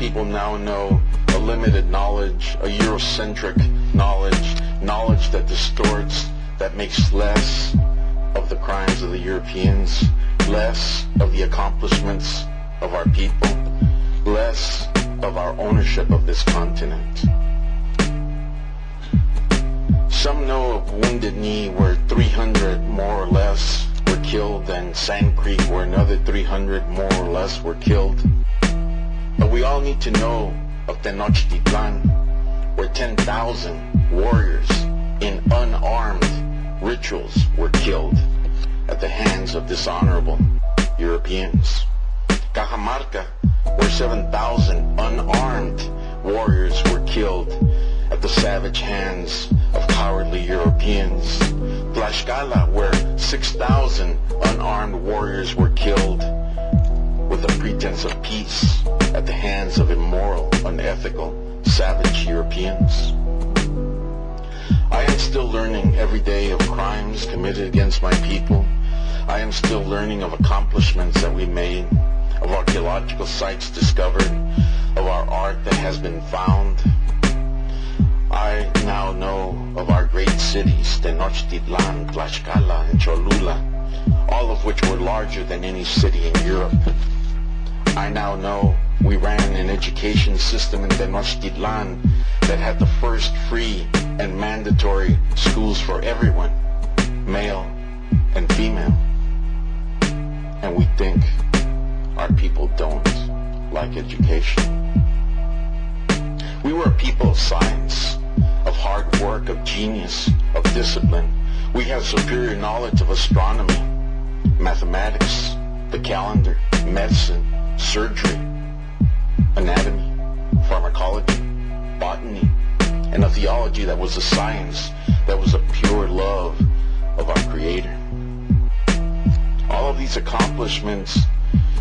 people now know a limited knowledge, a Eurocentric knowledge that distorts, that makes less of the crimes of the Europeans, less of the accomplishments of our people, less of our ownership of this continent. Some know of Wounded Knee, where 300 more or less were killed, and Sand Creek, where another 300 more or less were killed. But we all need to know of Tenochtitlan, where 10,000 warriors in unarmed rituals were killed at the hands of dishonorable Europeans. Cajamarca, where 7,000 unarmed warriors were killed at the savage hands of cowardly Europeans. Tlaxcala, where 6,000 unarmed warriors were killed with the pretense of peace at the hands of immoral, unethical, savage Europeans. I am still learning every day of crimes committed against my people. I am still learning of accomplishments that we made, of archaeological sites discovered, of our art that has been found. I now know of our great cities, Tenochtitlan, Tlaxcala, and Cholula, all of which were larger than any city in Europe. I now know we ran an education system in Tenochtitlan that had the first free and mandatory schools for everyone, male and female. And we think our people don't like education. We were a people of science, of hard work, of genius, of discipline. We have superior knowledge of astronomy, mathematics, the calendar, medicine, surgery, anatomy, pharmacology, botany, and a theology that was a science, that was a pure love of our Creator. All of these accomplishments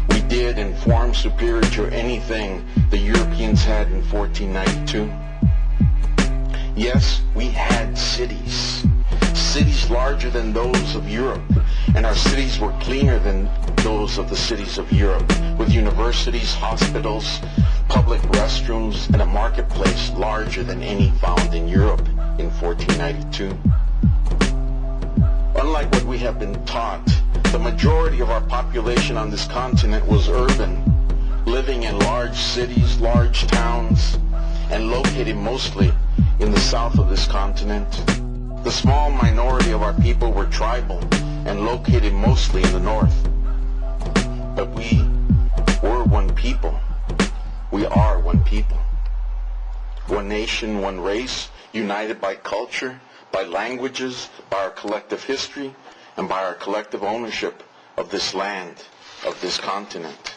we did in form superior to anything the Europeans had in 1492. Yes, we had cities larger than those of Europe, and our cities were cleaner than those of the cities of Europe, with universities, hospitals, public restrooms, and a marketplace larger than any found in Europe in 1492. Unlike what we have been taught, the majority of our population on this continent was urban, living in large cities, large towns, and located mostly in the south of this continent. The small minority of our people were tribal and located mostly in the north. But we were one people. We are one people. One nation, one race, united by culture, by languages, by our collective history, and by our collective ownership of this land, of this continent.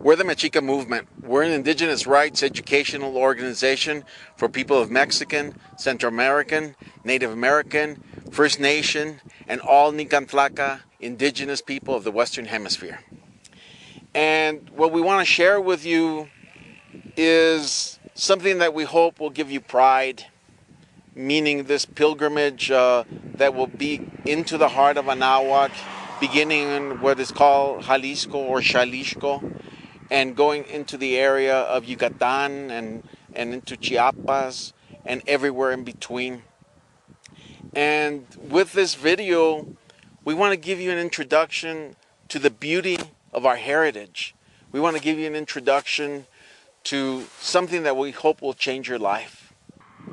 We're the Mexica Movement. We're an indigenous rights educational organization for people of Mexican, Central American, Native American, First Nation, and all Nican Tlaca indigenous people of the Western Hemisphere. And what we want to share with you is something that we hope will give you pride, meaning this pilgrimage that will be into the heart of Anahuac, beginning in what is called Jalisco or Xalixco, and going into the area of Yucatan and into Chiapas and everywhere in between. And with this video, we want to give you an introduction to the beauty of our heritage. We want to give you an introduction to something that we hope will change your life.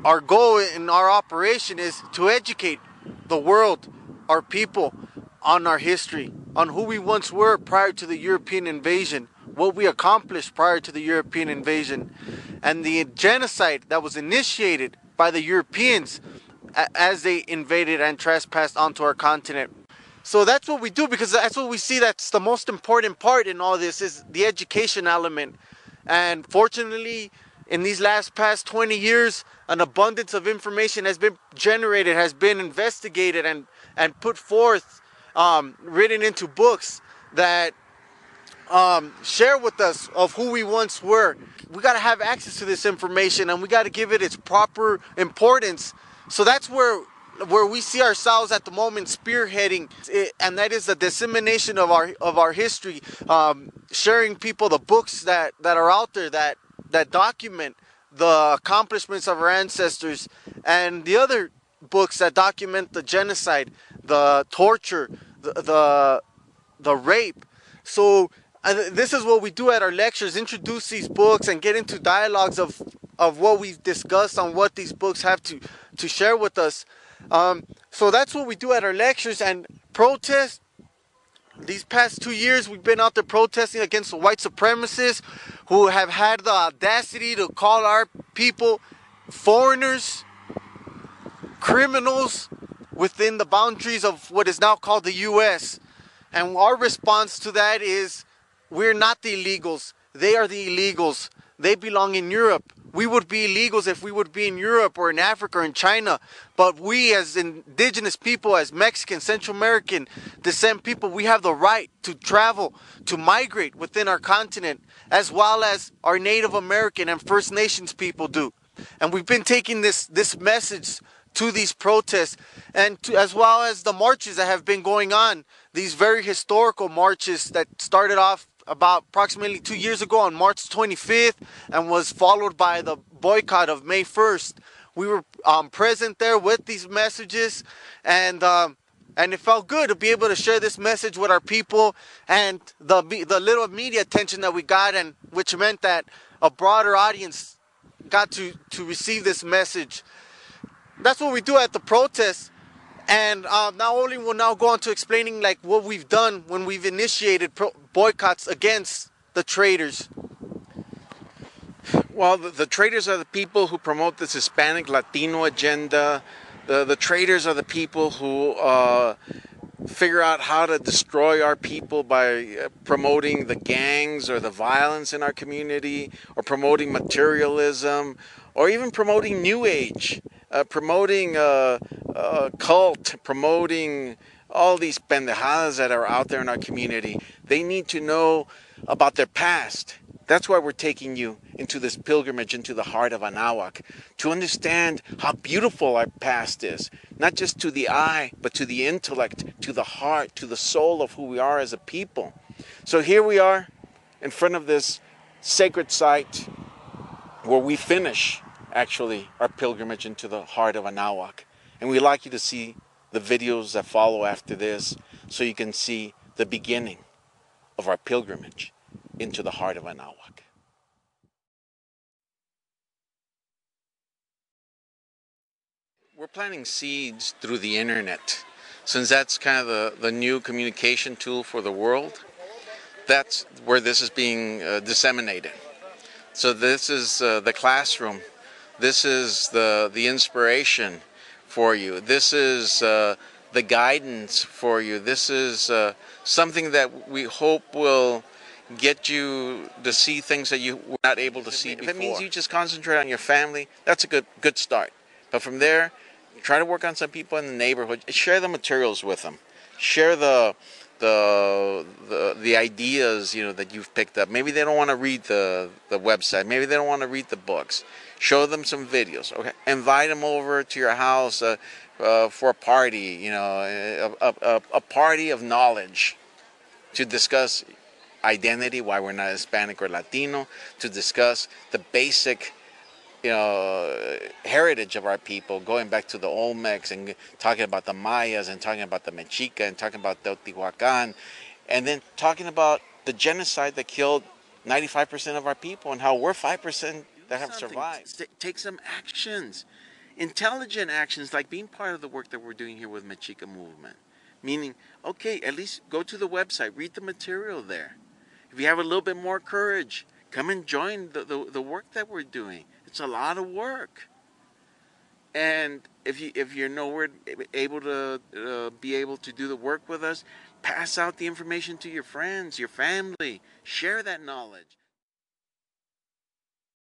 Our goal in our operation is to educate the world, our people, on our history, on who we once were prior to the European invasion, what we accomplished prior to the European invasion, and the genocide that was initiated by the Europeans as they invaded and trespassed onto our continent. So that's what we do, because that's what we see that's the most important part in all this, is the education element. And fortunately, in these past 20 years, an abundance of information has been generated, has been investigated and put forth, written into books that share with us of who we once were. We got to have access to this information, and we got to give it its proper importance. So that's where where we see ourselves at the moment spearheading, and that is the dissemination of our history, sharing people the books that are out there that document the accomplishments of our ancestors, and the other books that document the genocide, the torture, the rape. So this is what we do at our lectures: introduce these books and get into dialogues of what we've discussed on what these books have to share with us. So that's what we do at our lectures. And protest. These past 2 years, we've been out there protesting against the white supremacists who have had the audacity to call our people foreigners, criminals within the boundaries of what is now called the U.S. And our response to that is, we're not the illegals. They are the illegals. They belong in Europe. We would be illegals if we would be in Europe or in Africa or in China. But we, as indigenous people, as Mexican, Central American descent people, we have the right to travel, to migrate within our continent, as well as our Native American and First Nations people do. And we've been taking this message to these protests, and as well as the marches that have been going on, these very historical marches that started off about approximately 2 years ago on March 25th and was followed by the boycott of May 1st. We were present there with these messages, and it felt good to be able to share this message with our people, and the little media attention that we got, and which meant that a broader audience got to receive this message. That's what we do at the protests. And now Olin will now go on to explaining like what we've done when we've initiated boycotts against the traders. Well, the traders are the people who promote this Hispanic Latino agenda. The traders are the people who figure out how to destroy our people by promoting the gangs or the violence in our community, or promoting materialism, or even promoting New Age. Promoting cult, promoting all these pendejadas that are out there in our community. They need to know about their past. That's why we're taking you into this pilgrimage into the heart of Anahuac, to understand how beautiful our past is, not just to the eye, but to the intellect, to the heart, to the soul of who we are as a people. So here we are in front of this sacred site where we finish actually our pilgrimage into the heart of Anahuac. And we'd like you to see the videos that follow after this, so you can see the beginning of our pilgrimage into the heart of Anahuac. We're planting seeds through the internet, since that's kind of the new communication tool for the world. That's where this is being disseminated. So this is the classroom. This is the inspiration for you. This is the guidance for you. This is something that we hope will get you to see things that you were not able to see before. If it means you just concentrate on your family, that's a good start. But from there, try to work on some people in the neighborhood. Share the materials with them. Share the ideas, that you've picked up. Maybe they don't want to read the website. Maybe they don't want to read the books. Show them some videos. Okay, invite them over to your house for a party. A party of knowledge to discuss identity, why we're not Hispanic or Latino, to discuss the basic heritage of our people, going back to the Olmecs and talking about the Mayas and talking about the Mexica and talking about Teotihuacan, and then talking about the genocide that killed 95% of our people and how we're 5% that have survived. Take some actions, intelligent actions, like being part of the work that we're doing here with Mexica Movement. Meaning, okay, at least go to the website, read the material there. If you have a little bit more courage, come and join the work that we're doing. It's a lot of work. And if you're nowhere able to be able to do the work with us, pass out the information to your friends, your family. Share that knowledge.